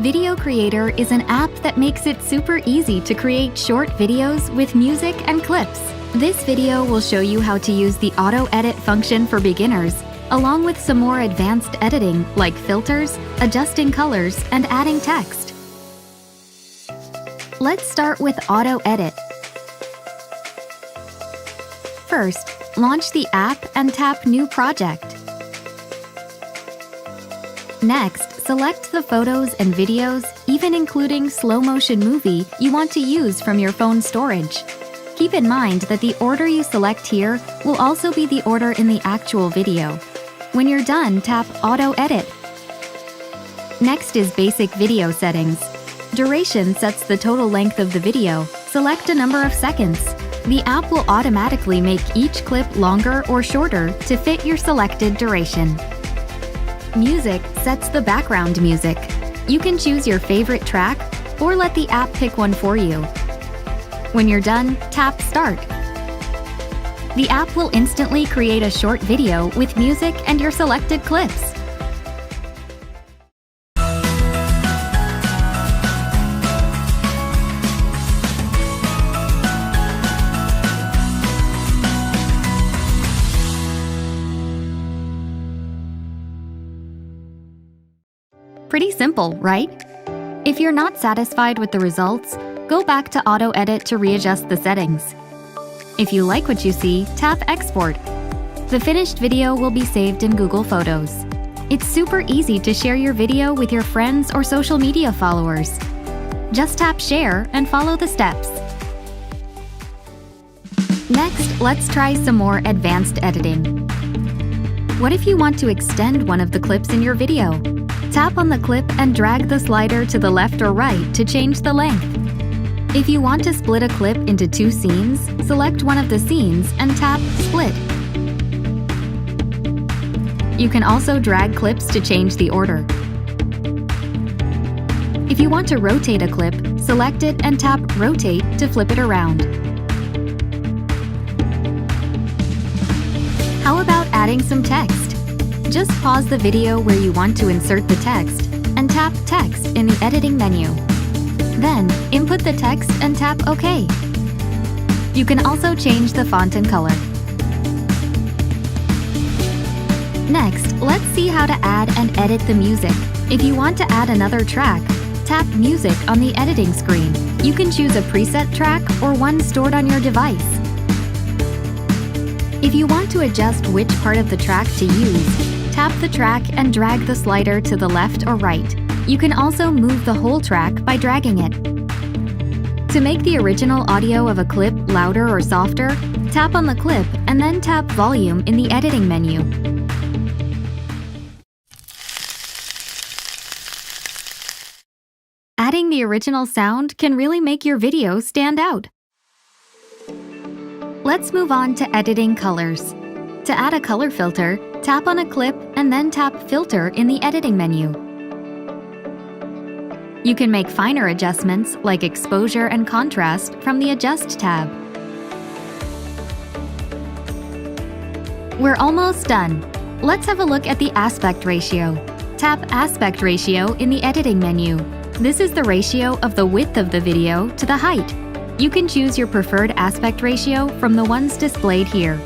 Video Creator is an app that makes it super easy to create short videos with music and clips. This video will show you how to use the auto edit function for beginners, along with some more advanced editing like filters, adjusting colors, and adding text. Let's start with auto edit. First, launch the app and tap New Project. Next, select the photos and videos, even including slow-motion movie, you want to use from your phone storage. Keep in mind that the order you select here will also be the order in the actual video. When you're done, tap Auto Edit. Next is Basic Video Settings. Duration sets the total length of the video. Select a number of seconds. The app will automatically make each clip longer or shorter to fit your selected duration. Music sets the background music. You can choose your favorite track or let the app pick one for you. When you're done, tap Start. The app will instantly create a short video with music and your selected clips. Pretty simple, right? If you're not satisfied with the results, go back to Auto Edit to readjust the settings. If you like what you see, tap Export. The finished video will be saved in Google Photos. It's super easy to share your video with your friends or social media followers. Just tap Share and follow the steps. Next, let's try some more advanced editing. What if you want to extend one of the clips in your video? Tap on the clip and drag the slider to the left or right to change the length. If you want to split a clip into two scenes, select one of the scenes and tap Split. You can also drag clips to change the order. If you want to rotate a clip, select it and tap Rotate to flip it around. How about adding some text? Just pause the video where you want to insert the text and tap Text in the editing menu. Then, input the text and tap OK. You can also change the font and color. Next, let's see how to add and edit the music. If you want to add another track, tap Music on the editing screen. You can choose a preset track or one stored on your device. If you want to adjust which part of the track to use, tap the track and drag the slider to the left or right. You can also move the whole track by dragging it. To make the original audio of a clip louder or softer, tap on the clip and then tap Volume in the editing menu. Adding the original sound can really make your video stand out. Let's move on to editing colors. To add a color filter, tap on a clip and then tap Filter in the editing menu. You can make finer adjustments like exposure and contrast from the Adjust tab. We're almost done. Let's have a look at the aspect ratio. Tap Aspect Ratio in the editing menu. This is the ratio of the width of the video to the height. You can choose your preferred aspect ratio from the ones displayed here.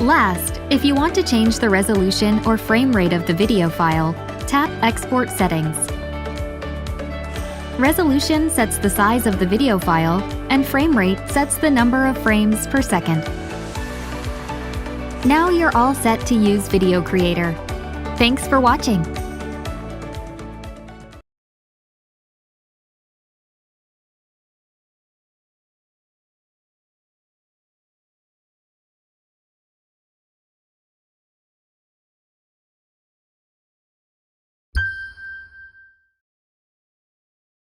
Last, if you want to change the resolution or frame rate of the video file, tap Export Settings. Resolution sets the size of the video file, and frame rate sets the number of frames per second. Now you're all set to use Video Creator. Thanks for watching.